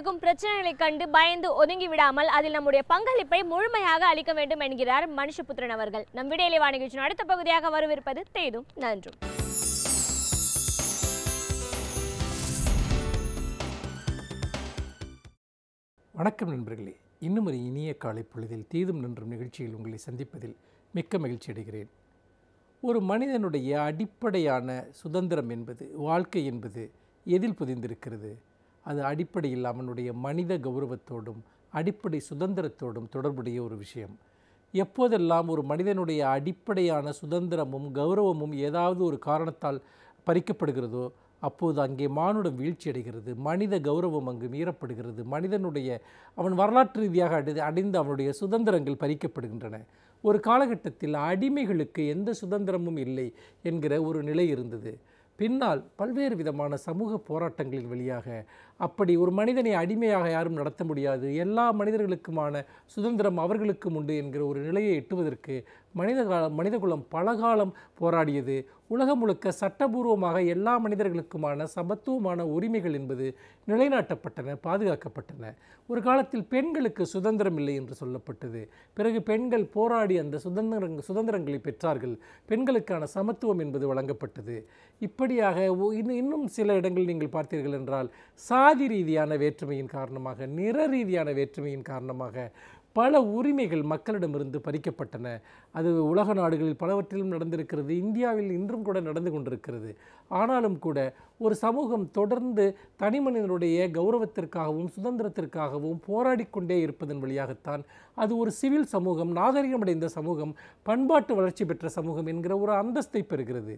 நடக்கும் பிரச்சனைகளை கண்டு பயந்து ஒதுங்கி விடாமல் அதில் நம்முடைய பங்களிப்பை முழுமையாக அளிக்க வேண்டும் என்கிறார் மனுஷபுத்திரன் அவர்கள். நம் விடையிலே வா நிகழ்ச்சியின் அடுத்த பகுதியாக வரவிருப்பது தேதும் நன்றும். வணக்கம் நண்பர்களே, இன்னும் ஒரு இனிய காலை பொழுதில் தீதும் நன்றும் நிகழ்ச்சியில் உங்களை சந்திப்பதில் மிக்க மகிழ்ச்சி அடைகிறேன். ஒரு மனிதனுடைய அடிப்படையான சுதந்திரம் என்பது, வாழ்க்கை என்பது எதில் புதிந்திருக்கிறது? அது அடிப்படையில் அவனுடைய மனித கௌரவத்தோடும் அடிப்படை சுதந்திரத்தோடும் தொடர்புடைய ஒரு விஷயம். எப்போதெல்லாம் ஒரு மனிதனுடைய அடிப்படையான சுதந்திரமும் கௌரவமும் ஏதாவது ஒரு காரணத்தால் பறிக்கப்படுகிறதோ அப்போது அங்கே மானுடம் வீழ்ச்சி அடைகிறது, மனித கௌரவம் அங்கு மீறப்படுகிறது, மனிதனுடைய அவன் வரலாற்று ரீதியாக அடைந்த அவனுடைய சுதந்திரங்கள் பறிக்கப்படுகின்றன. ஒரு காலகட்டத்தில் அடிமைகளுக்கு எந்த சுதந்திரமும் இல்லை என்கிற ஒரு நிலை இருந்தது. பின்னால் பல்வேறு விதமான சமூக போராட்டங்களின் வழியாக அப்படி ஒரு மனிதனை அடிமையாக யாரும் நடத்த முடியாது, எல்லா மனிதர்களுக்குமான சுதந்திரம் அவர்களுக்கும் உண்டு என்கிற ஒரு நிலையை எட்டுவதற்கு மனிதகுலம் பலகாலம் போராடியது. உலகம் முழுக்க சட்டபூர்வமாக எல்லா மனிதர்களுக்குமான சமத்துவமான உரிமைகள் என்பது நிலைநாட்டப்பட்டன, பாதுகாக்கப்பட்டன. ஒரு காலத்தில் பெண்களுக்கு சுதந்திரம் இல்லை என்று சொல்லப்பட்டது. பிறகு பெண்கள் போராடி அந்த சுதந்திரங்களை பெற்றார்கள். பெண்களுக்கான சமத்துவம் என்பது வழங்கப்பட்டது. இப்படியாக இன்னும் சில இடங்களில் நீங்கள் பார்த்தீர்கள் என்றால் சாதி ரீதியான வேற்றுமையின் காரணமாக, நிற ரீதியான வேற்றுமையின் காரணமாக பல உரிமைகள் மக்களிடமிருந்து பறிக்கப்பட்டன. அது உலக நாடுகளில் பலவற்றிலும் நடந்திருக்கிறது, இந்தியாவில் இன்றும் கூட நடந்து கொண்டிருக்கிறது. ஆனாலும் கூட ஒரு சமூகம் தொடர்ந்து தனி மனிதனுடைய கௌரவத்திற்காகவும் சுதந்திரத்திற்காகவும் போராடிக்கொண்டே இருப்பதன் வழியாகத்தான் அது ஒரு சிவில் சமூகம், நாகரிகமடைந்த சமூகம், பண்பாட்டு வளர்ச்சி பெற்ற சமூகம் என்கிற ஒரு அந்தஸ்தை பெறுகிறது.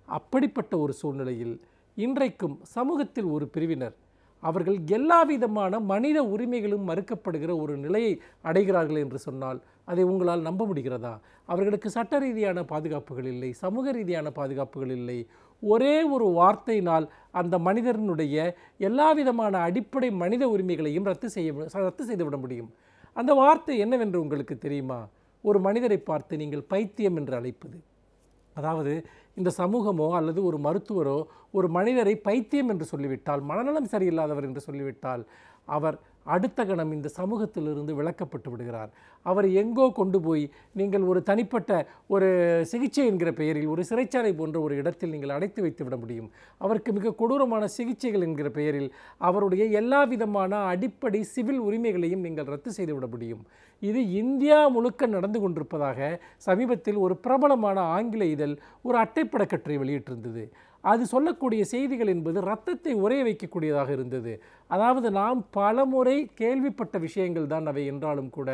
அப்படிப்பட்ட ஒரு சூழ்நிலையில் இன்றைக்கும் சமூகத்தில் ஒரு பிரிவினர் அவர்கள் எல்லா விதமான மனித உரிமைகளும் மறுக்கப்படுகிற ஒரு நிலையை அடைகிறார்கள் என்று சொன்னால் அதை உங்களால் நம்ப முடிகிறதா? அவர்களுக்கு சட்ட ரீதியான பாதுகாப்புகள் இல்லை, சமூக ரீதியான பாதுகாப்புகள் இல்லை. ஒரே ஒரு வார்த்தையினால் அந்த மனிதனுடைய எல்லா விதமான அடிப்படை மனித உரிமைகளையும் ரத்து செய்துவிட முடியும். அந்த வார்த்தை என்னவென்று உங்களுக்கு தெரியுமா? ஒரு மனிதரை பார்த்து நீங்கள் பைத்தியம் என்று அழைப்பது. அதாவது இந்த சமூகமோ அல்லது ஒரு மருத்துவரோ ஒரு மனிதரை பைத்தியம் என்று சொல்லிவிட்டால், மனநலம் சரியில்லாதவர் என்று சொல்லிவிட்டால், அவர் அடுத்த கணம் இந்த சமூகத்திலிருந்து விலக்கப்பட்டு விடுகிறார். அவர் எங்கோ கொண்டு போய் நீங்கள் ஒரு தனிப்பட்ட ஒரு சிகிச்சை என்கிற பெயரில் ஒரு சிறைச்சாலை போன்ற ஒரு இடத்தில் நீங்கள் அடைத்து வைத்து விட முடியும். அவருக்கு மிக கொடூரமான சிகிச்சைகள் என்கிற பெயரில் அவருடைய எல்லா விதமான அடிப்படை சிவில் உரிமைகளையும் நீங்கள் ரத்து செய்துவிட முடியும். இது இந்தியா முழுக்க நடந்து கொண்டிருப்பதாக சமீபத்தில் ஒரு பிரபலமான ஆங்கில இதழ் ஒரு அட்டைப்பட கட்டுரை வெளியிட்டிருந்தது. அது சொல்லக்கூடிய செய்திகள் என்பது இரத்தத்தை உறைய வைக்கக்கூடியதாக இருந்தது. அதாவது நாம் பலமுறை கேள்விப்பட்ட விஷயங்கள் தான் அவை என்றாலும் கூட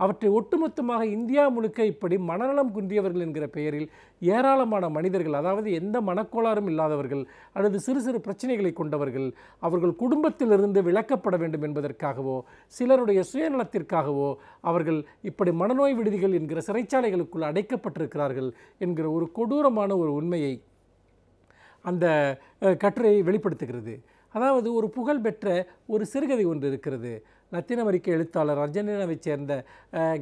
அவற்றை ஒட்டுமொத்தமாக இந்தியா முழுக்க இப்படி மனநலம் குன்றியவர்கள் என்கிற பெயரில் ஏராளமான மனிதர்கள், அதாவது எந்த மனக்கோளாறும் இல்லாதவர்கள் அல்லது சிறு சிறு பிரச்சனைகளை கொண்டவர்கள், அவர்கள் குடும்பத்திலிருந்து விலக்கப்பட வேண்டும் என்பதற்காகவோ சிலருடைய சுயநலத்திற்காகவோ அவர்கள் இப்படி மனநோய் விடுதிகள் என்கிற சிறைச்சாலைகளுக்குள் அடைக்கப்பட்டிருக்கிறார்கள் என்கிற ஒரு கொடூரமான ஒரு உண்மையை அந்த கட்டுரை வெளிப்படுத்துகிறது. அதாவது ஒரு புகழ்பெற்ற ஒரு சிறுகதை ஒன்று இருக்கிறது. லத்தீன் அமெரிக்க எழுத்தாளர் அர்ஜென்டினாவைச் சேர்ந்த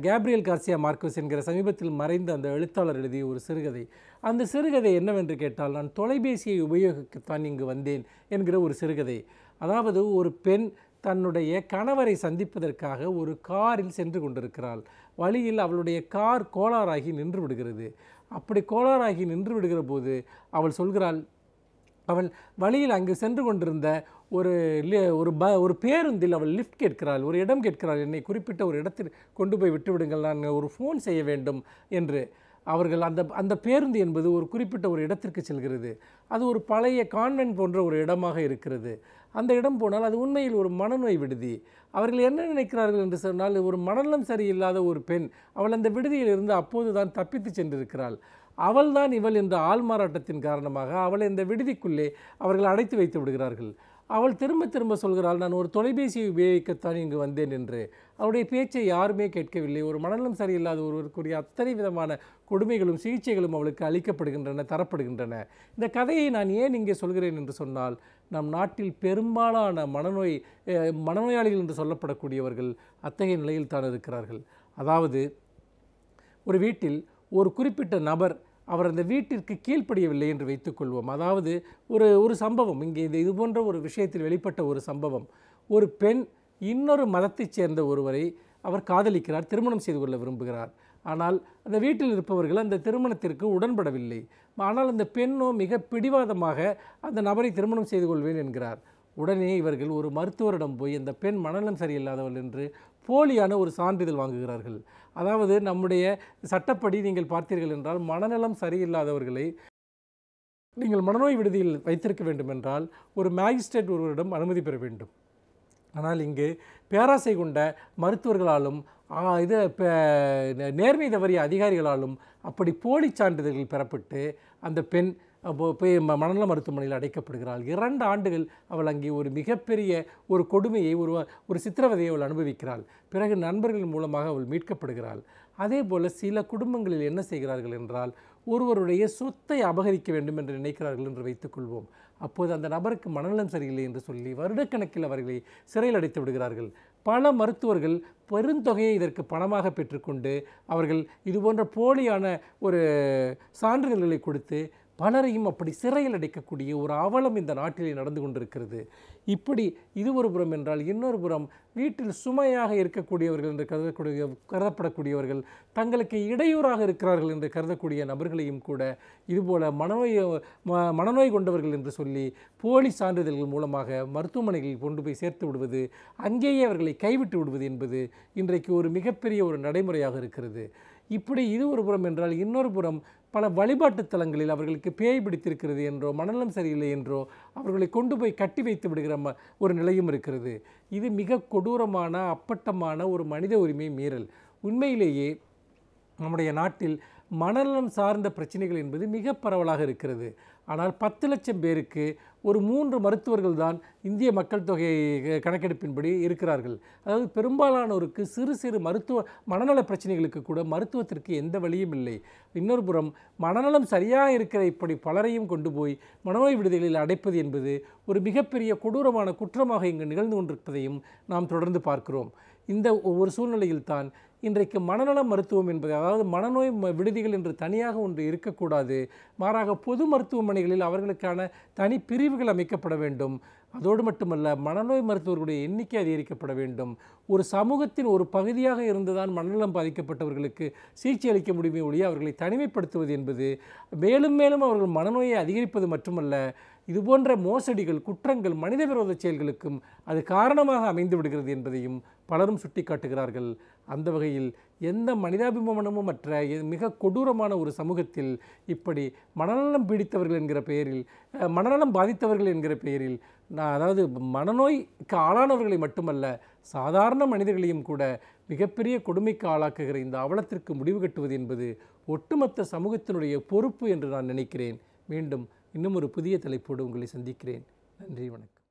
கேப்ரியல் கார்சியா மார்க்கோஸ் என்கிற சமீபத்தில் மறைந்த அந்த எழுத்தாளர் எழுதிய ஒரு சிறுகதை. அந்த சிறுகதை என்னவென்று கேட்டால், நான் தொலைபேசியை உபயோகிக்கத்தான் இங்கு வந்தேன் என்கிற ஒரு சிறுகதை. அதாவது ஒரு பெண் தன்னுடைய கணவரை சந்திப்பதற்காக ஒரு காரில் சென்று கொண்டிருக்கிறாள். வழியில் அவளுடைய கார் கோளாறாகி நின்று விடுகிறது. அப்படி கோளாறாகி நின்று விடுகிற போது அவள் சொல்கிறாள், அவள் வழியில் அங்கு சென்று கொண்டிருந்த ஒரு பேருந்தில் அவள் லிஃப்ட் கேட்கிறாள், ஒரு இடம் கேட்கிறாள், என்னை குறிப்பிட்ட ஒரு இடத்தில் கொண்டு போய் விட்டுவிடுங்கள், நான் ஒரு ஃபோன் செய்ய வேண்டும் என்று. அவர்கள் அந்த பேருந்து என்பது ஒரு குறிப்பிட்ட ஒரு இடத்திற்கு செல்கிறது. அது ஒரு பழைய கான்வென்ட் போன்ற ஒரு இடமாக இருக்கிறது. அந்த இடம் போனால் அது உண்மையில் ஒரு மனநோய் விடுதி. அவர்கள் என்ன நினைக்கிறார்கள் என்று சொன்னால், ஒரு மனநலம் சரியில்லாத ஒரு பெண் அவள் அந்த விடுதியில் இருந்து அப்போது தான் தப்பித்து சென்றிருக்கிறாள். அவள்தான் இவள் என்ற ஆள்மாறாட்டத்தின் காரணமாக அவளை இந்த விடுதிக்குள்ளே அவர்கள் அடைத்து வைத்து விடுகிறார்கள். அவள் திரும்ப திரும்ப சொல்கிறாள், நான் ஒரு தொலைபேசியை உபயோகிக்கத்தான் இங்கு வந்தேன் என்று. அவருடைய பேச்சை யாருமே கேட்கவில்லை. ஒரு மனநலம் சரியில்லாத ஒருவருக்குரிய அத்தனை விதமான கொடுமைகளும் சிகிச்சைகளும் அவளுக்கு அளிக்கப்படுகின்றன, தரப்படுகின்றன. இந்த கதையை நான் ஏன் இங்கே சொல்கிறேன் என்று சொன்னால், நம் நாட்டில் பெரும்பாலான மனநோயாளிகள் என்று சொல்லப்படக்கூடியவர்கள் அத்தகைய நிலையில் தான் இருக்கிறார்கள். அதாவது ஒரு வீட்டில் ஒரு குறிப்பிட்ட நபர் அவர் அந்த வீட்டிற்கு கீழ்ப்படியவில்லை என்று வைத்துக்கொள்வோம். அதாவது ஒரு சம்பவம், இங்கே இது போன்ற ஒரு விஷயத்தில் வெளிப்பட்ட ஒரு சம்பவம். ஒரு பெண் இன்னொரு மதத்தைச் சேர்ந்த ஒருவரை அவர் காதலிக்கிறார், திருமணம் செய்து கொள்ள விரும்புகிறார். ஆனால் அந்த வீட்டில் இருப்பவர்கள் அந்த திருமணத்திற்கு உடன்படவில்லை. ஆனால் அந்த பெண்ணோ மிக பிடிவாதமாக அந்த நபரை திருமணம் செய்து கொள்வேன் என்கிறார். உடனே இவர்கள் ஒரு மருத்துவரிடம் போய் அந்த பெண் மனநலம் சரியில்லாதவள் என்று போலியான ஒரு சான்றிதழ் வாங்குகிறார்கள். அதாவது நம்முடைய சட்டப்படி நீங்கள் பார்த்தீர்கள் என்றால் மனநலம் சரியில்லாதவர்களை நீங்கள் மனநோய் விடுதியில் வைத்திருக்க வேண்டும் என்றால் ஒரு மேஜிஸ்ட்ரேட் ஒருவரிடம் அனுமதி பெற வேண்டும். ஆனால் இங்கு பேராசை கொண்ட மருத்துவர்களாலும் நேர்மை தவறிய அதிகாரிகளாலும் அப்படி போலி சான்றிதழ்கள் பெறப்பட்டு அந்த பெண் போய் மனநல மருத்துவமனையில் அடைக்கப்படுகிறாள். 2 ஆண்டுகள் அவள் அங்கே ஒரு மிகப்பெரிய ஒரு கொடுமையை ஒரு சித்திரவதையை அவள் அனுபவிக்கிறாள். பிறகு நண்பர்கள் மூலமாக அவள் மீட்கப்படுகிறாள். அதே போல் சில குடும்பங்களில் என்ன செய்கிறார்கள் என்றால் ஒருவருடைய சொத்தை அபகரிக்க வேண்டும் என்று நினைக்கிறார்கள் என்று வைத்துக்கொள்வோம். அப்போது அந்த நபருக்கு மனநலம் சரியில்லை என்று சொல்லி வருடக்கணக்கில் அவர்களை சிறையில் அடைத்து விடுகிறார்கள். பல மருத்துவர்கள் பெருந்தொகையை இதற்கு பணமாக பெற்றுக்கொண்டு அவர்கள் இதுபோன்ற போலியான ஒரு சான்றிதழ்களை கொடுத்து பலரையும் அப்படி சிறையில் அடைக்கக்கூடிய ஒரு அவலம் இந்த நாட்டிலே நடந்து கொண்டிருக்கிறது. இப்படி இது ஒரு புறம் என்றால் இன்னொரு புறம் வீட்டில் சுமையாக இருக்கக்கூடியவர்கள் என்று கருதப்படக்கூடியவர்கள் தங்களுக்கு இடையூறாக இருக்கிறார்கள் என்று கருதக்கூடிய நபர்களையும் கூட இதுபோல் மனநோய் கொண்டவர்கள் என்று சொல்லி போலி சான்றிதழ்கள் மூலமாக மருத்துவமனைகளில் கொண்டு போய் சேர்த்து விடுவது, அங்கேயே அவர்களை கைவிட்டு விடுவது என்பது இன்றைக்கு ஒரு மிகப்பெரிய ஒரு நடைமுறையாக இருக்கிறது. இப்படி இது ஒரு புறம் என்றால் இன்னொரு புறம் பல வழிபாட்டு தலங்களில் அவர்களுக்கு பேய் பிடித்திருக்கிறது என்றோ மனநலம் சரியில்லை என்றோ அவர்களை கொண்டு போய் கட்டி வைத்து விடுகிற ஒரு நிலையும் இருக்கிறது. இது மிக கொடூரமான அப்பட்டமான ஒரு மனித உரிமை மீறல். உண்மையிலேயே நம்முடைய நாட்டில் மனநலம் சார்ந்த பிரச்சனைகள் என்பது மிக பரவலாக இருக்கிறது. ஆனால் 10 லட்சம் பேருக்கு ஒரு 3 மருத்துவர்கள் தான் இந்திய மக்கள் தொகை கணக்கெடுப்பின்படி இருக்கிறார்கள். அதாவது பெரும்பாலானோருக்கு சிறு சிறு மனநல பிரச்சனைகளுக்கு கூட மருத்துவத்திற்கு எந்த வழியும் இல்லை. இன்னொரு புறம் மனநலம் சரியாக இருக்கிற இப்படி பலரையும் கொண்டு போய் மனநோய் விடுதிகளில் அடைப்பது என்பது ஒரு மிகப்பெரிய கொடூரமான குற்றமாக இங்கு நிகழ்ந்து கொண்டிருப்பதையும் நாம் தொடர்ந்து பார்க்கிறோம். இந்த ஒரு சூழ்நிலையில்தான் இன்றைக்கு மனநல மருத்துவம் என்பது, அதாவது மனநோய் விடுதிகள் என்று தனியாக ஒன்று இருக்கக்கூடாது, மாறாக பொது மருத்துவமனைகளில் அவர்களுக்கான தனி பிரிவுகள் அமைக்கப்பட வேண்டும். அதோடு மட்டுமல்ல, மனநோய் மருத்துவர்களுடைய எண்ணிக்கை அதிகரிக்கப்பட வேண்டும். ஒரு சமூகத்தின் ஒரு பகுதியாக இருந்துதான் மனநலம் பாதிக்கப்பட்டவர்களுக்கு சிகிச்சை அளிக்க முடியுமே ஒழிய அவர்களை தனிமைப்படுத்துவது என்பது மேலும் மேலும் அவர்கள் மனநோயை அதிகரிப்பது மட்டுமல்ல, இதுபோன்ற மோசடிகள், குற்றங்கள், மனித விரோத செயல்களுக்கும் அது காரணமாக அமைந்து விடுகிறது என்பதையும் பலரும் சுட்டிக்காட்டுகிறார்கள். அந்த வகையில் எந்த மனிதாபிமானமும் மற்ற மிக கொடூரமான ஒரு சமூகத்தில் இப்படி மனநலம் பீடித்தவர்கள் என்கிற பெயரில், மனநலம் பாதித்தவர்கள் என்கிற பெயரில், அதாவது மனநோய்க்கு ஆளானவர்களை மட்டுமல்ல சாதாரண மனிதர்களையும் கூட மிகப்பெரிய கொடுமைக்கு ஆளாக்குகிற இந்த அவலத்திற்கு முடிவு கட்டுவது என்பது ஒட்டுமொத்த சமூகத்தினுடைய பொறுப்பு என்று நான் நினைக்கிறேன். மீண்டும் இன்னும் ஒரு புதிய தலைப்போடு உங்களை சந்திக்கிறேன். நன்றி, வணக்கம்.